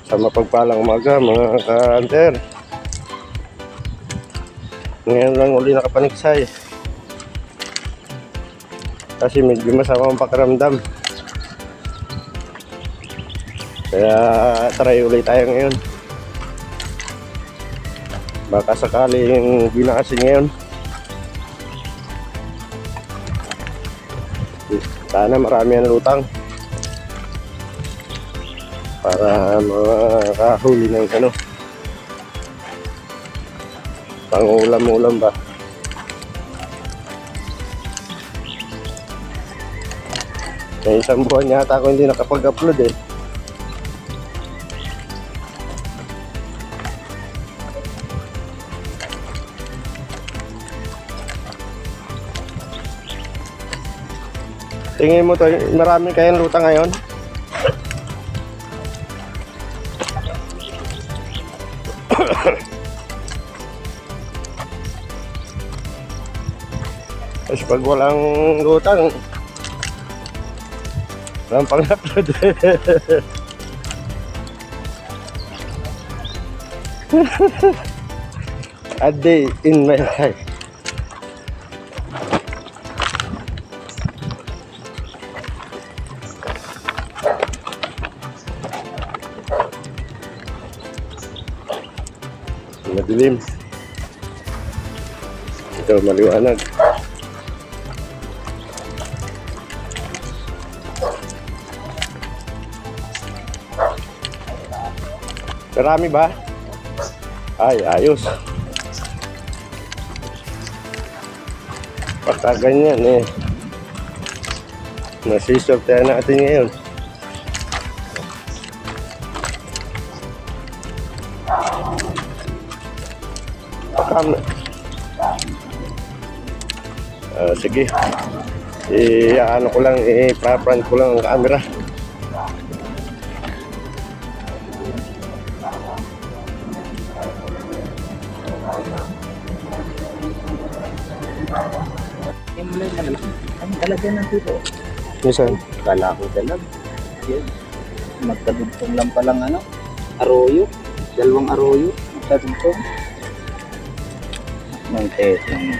Sa mapagpalang umaga mga ka-hunter. Ngayon lang uli nakapaniksay kasi medyo masama ang pakiramdam, kaya try ulit tayo ngayon. Baka sakaling binakasin ngayon. Sana marami ang lutang para makahuli ng pang-ulam-ulam ba. May isang buwan yata ako hindi nakapag-upload eh. Tingin mo to, marami kayang lutang ngayon? Tapos pag walang lutang, walang pang-upload. A day in my life. Madilim. Ito maliwanag. Marami ba? Ay, ayos. Pagka ganyan eh, nasisortehan natin ngayon. Sige, ano ko lang, i-front ko lang ang camera. Ang talaga ng tipo. Minsan? Kala ko dalag. Yan. Magkadugtong lang palang arroyo. Dalawang arroyo. Magkadugtong. Ng tetong.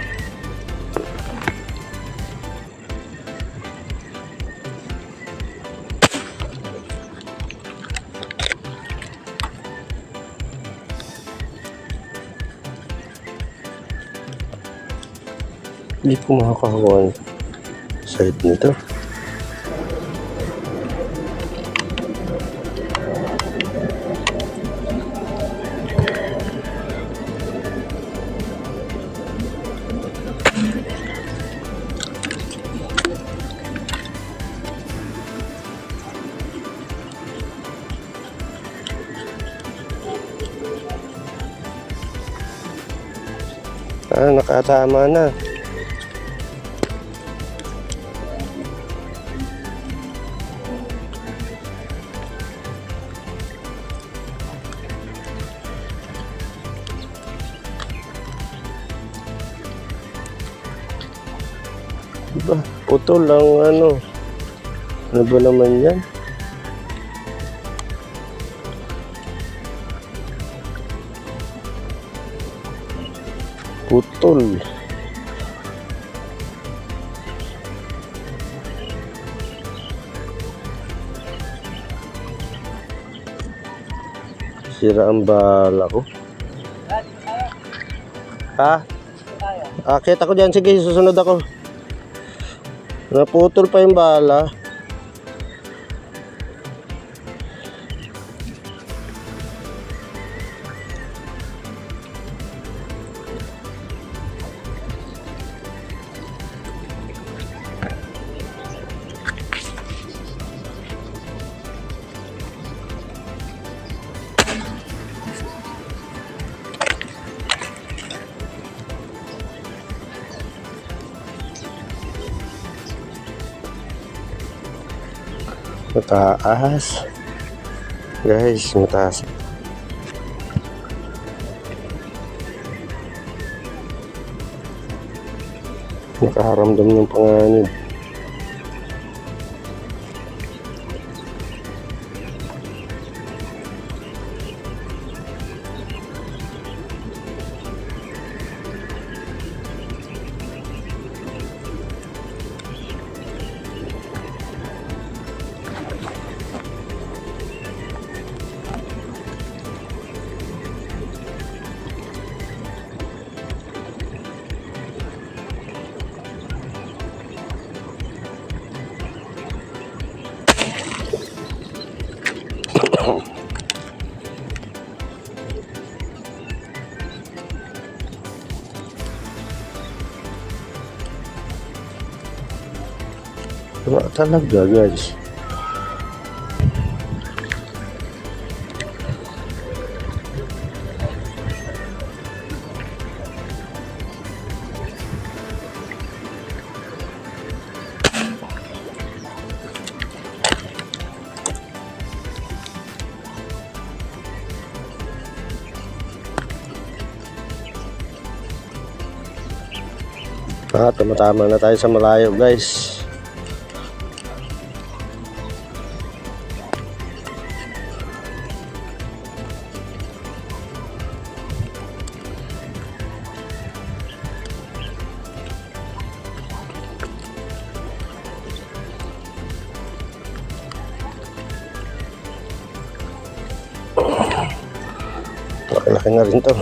Hindi po makakakuha ang side nito. Nakatama na. Diba? Putol lang ano ba naman yan? Putol. Sira ang bala ko. Ha? Akit ako dyan. Sige, susunod ako. Naputol pa yung bala. Mataas. Guys, mataas. Nakaharamdam ng panganib. Wala talaga guys. Tumatama na tayo sa malayo guys. Laki na rin to.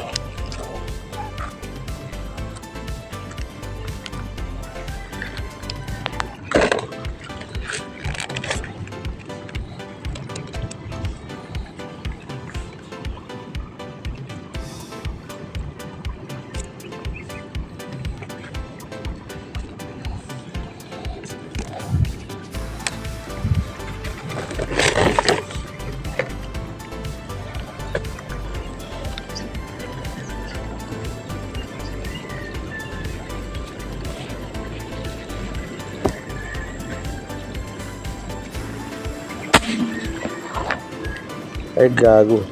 Ay gago.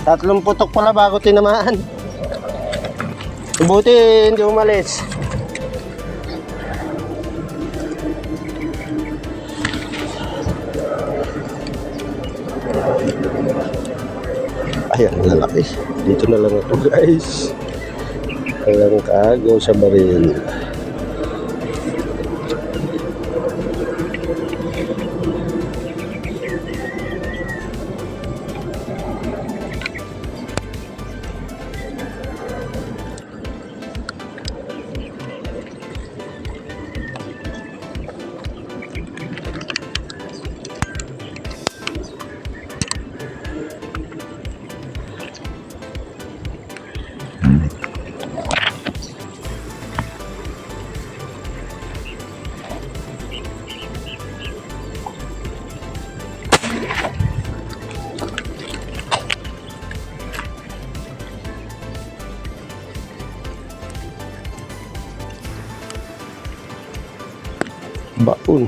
Tatlong putok pala bago tinamaan. Buti hindi umalis. Ayan, lalaki. Dito na lang ako guys. Walang kaagaw sa baril. Baon.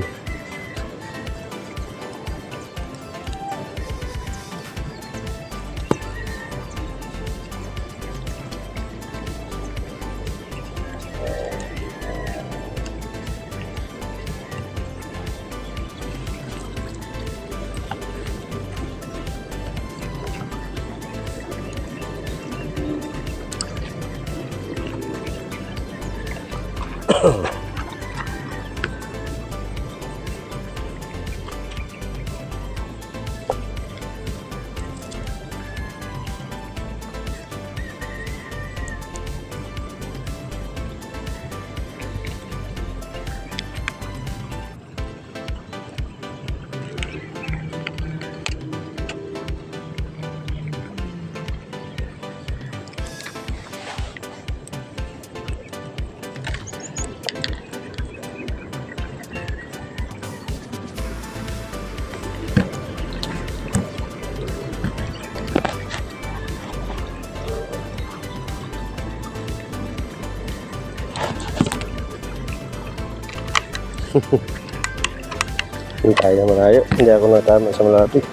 Hindi kaya malayo. Hindi ako natama sa malapit.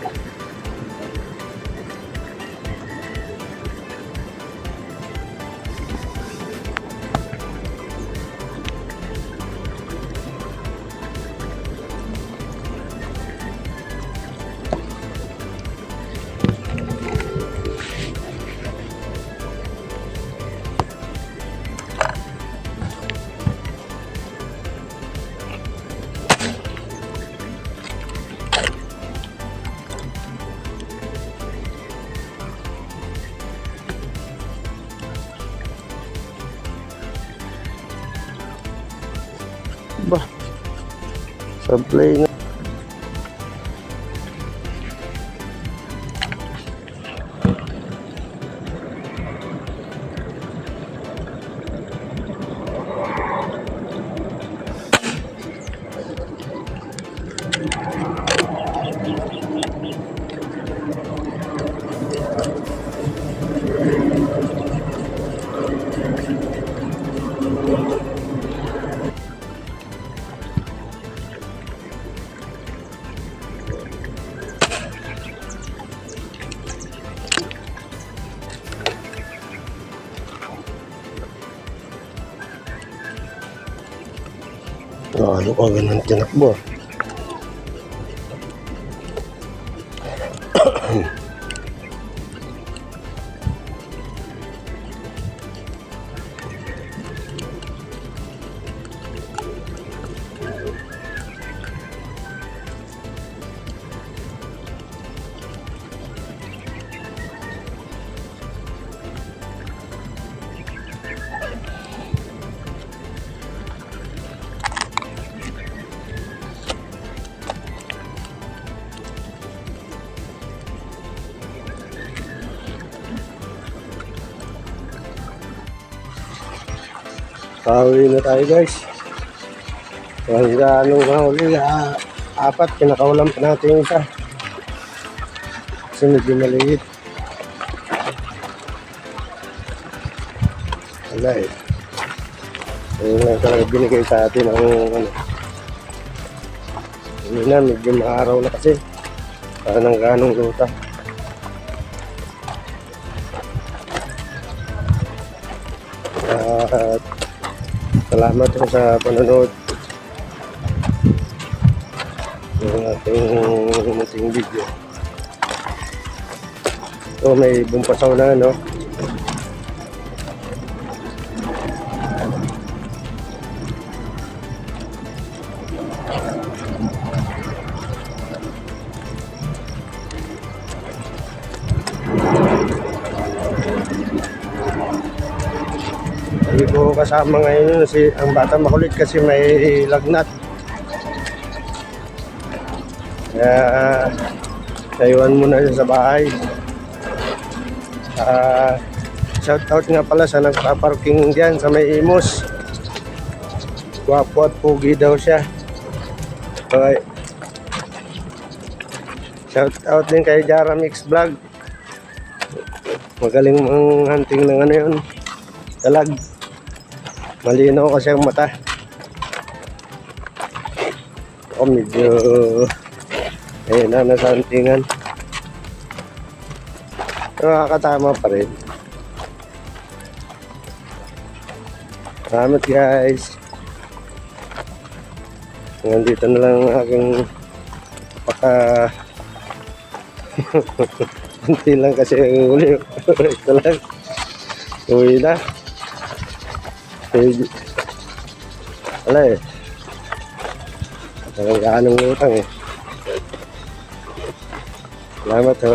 ba? Supply na. Ano ka ganun tinakbo? Pauwi na tayo guys. Hanggang anong mahuli, apat, pinakawalan pa natin yung isa. Kasi medyo maliit. Wala eh. Ayun lang talaga binigay sa atin ang ano. Hindi na, medyo maaraw na kasi. Parang ganong luta. At salamat po sa panonood ng ating video. So may bumpasaw na, no? Hindi ko kasama ngayon si ang bata makulit kasi may lagnat. Kaya naiwan muna siya sa bahay. Shout out nga pala sa nagpa-parking dyan sa may Imos. Gwapo at pugi daw siya. Okay. Shout out din kay Jara Mix Vlog. Magaling ang hunting ng ano yun, dalag. Malinaw kasi ang mata. Medyo nasa huntingan. Nakakatama pa rin. Salamat guys. Nandito na lang ang aking hindi lang kasi uli. Ito lang. Uwi na. Wala eh. Talagang anong utang eh. Salamat ho.